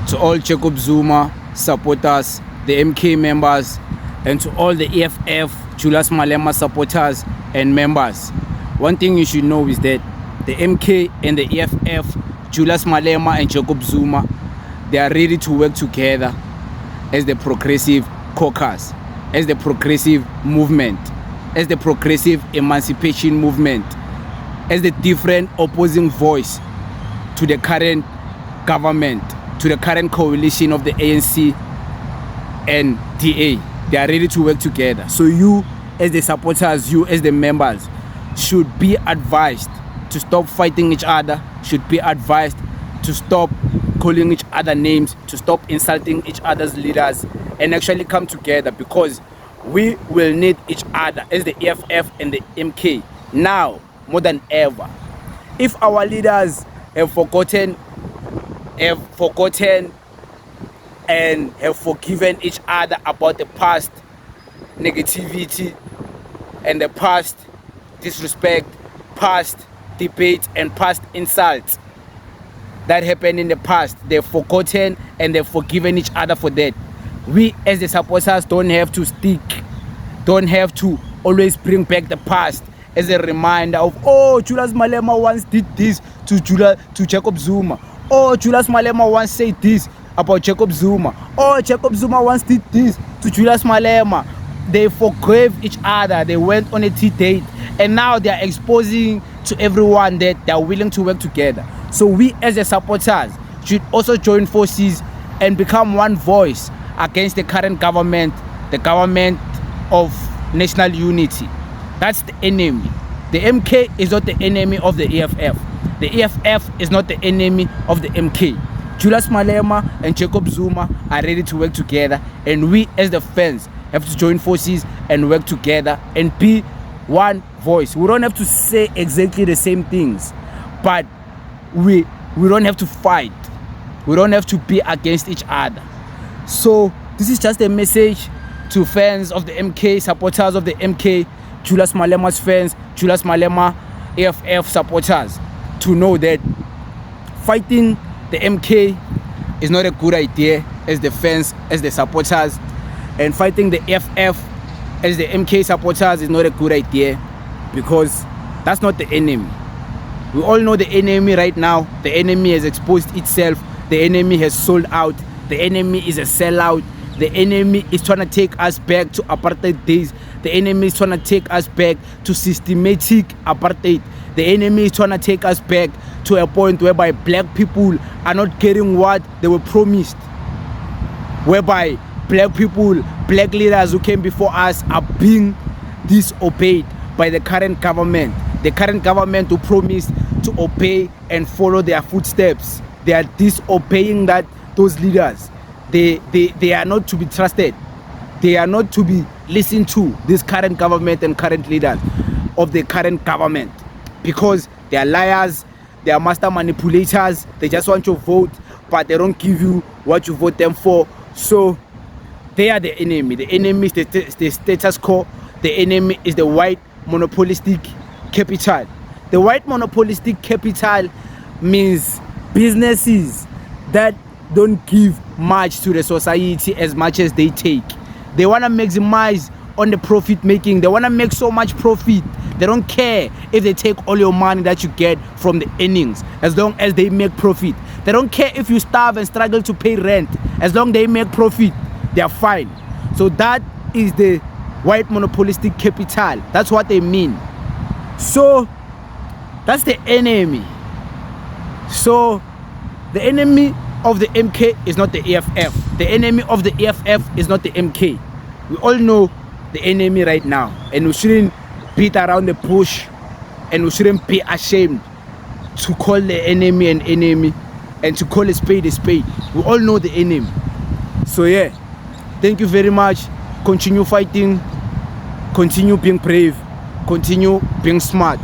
to all Jacob Zuma supporters, the MK members, and to all the EFF Julius Malema supporters and members. One thing you should know is that the MK and the EFF, Julius Malema and Jacob Zuma, they are ready to work together as the progressive caucus, as the progressive movement, as the progressive emancipation movement, as the different opposing voice to the current government, to the current coalition of the ANC and DA. They are ready to work together. So you as the supporters, you as the members, should be advised to stop fighting each other, should be advised to stop calling each other names, to stop insulting each other's leaders, and actually come together, because we will need each other as the EFF and the MK now more than ever. If our leaders have forgotten and have forgiven each other about the past negativity and the past disrespect, past debate and past insults that happened in the past, they've forgotten and they've forgiven each other for that. We as the supporters don't have to always bring back the past as a reminder of, oh, Julius Malema once did this to Jacob Zuma. Oh, Julius Malema once said this about Jacob Zuma. Oh, Jacob Zuma once did this to Julius Malema. They forgave each other. They went on a tea date, and now they are exposing to everyone that they are willing to work together. So we as the supporters should also join forces and become one voice against the current government, the government of national unity. That's the enemy. The MK is not the enemy of the EFF. The EFF is not the enemy of the MK. Julius Malema and Jacob Zuma are ready to work together, and we as the fans have to join forces and work together and be one voice. We don't have to say exactly the same things, but we don't have to fight. We don't have to be against each other. So this is just a message to fans of the MK, supporters of the MK, Julius Malema's fans, Julius Malema EFF supporters, to know that fighting the MK is not a good idea as the fans, as the supporters, and fighting the EFF as the MK supporters is not a good idea, because that's not the enemy. We all know the enemy right now. The enemy has exposed itself. The enemy has sold out. The enemy is a sellout. The enemy is trying to take us back to apartheid days. The enemy is trying to take us back to systematic apartheid. The enemy is trying to take us back to a point whereby black people are not getting what they were promised. Whereby black people, black leaders who came before us are being disobeyed by the current government. The current government who promised to obey and follow their footsteps. They are disobeying those leaders. They are not to be trusted. They are not to be listened to, this current government and current leaders of the current government, because they are liars, they are master manipulators. They just want your vote, but they don't give you what you vote them for. So they are the enemy. The enemy is the status quo. The enemy is the white monopolistic capital. The white monopolistic capital means businesses that don't give much to the society as much as they take. They want to maximize on the profit making. They want to make so much profit. They don't care if they take all your money that you get from the earnings, as long as they make profit. They don't care if you starve and struggle to pay rent. As long as they make profit, they are fine. So that is the white monopolistic capital. That's what they mean. So that's the enemy. So the enemy of the MK is not the EFF. The enemy of the EFF is not the MK. We all know the enemy right now, and we shouldn't beat around the bush, and we shouldn't be ashamed to call the enemy an enemy and to call a spade a spade. We all know the enemy. So yeah, thank you very much. Continue fighting, continue being brave, continue being smart.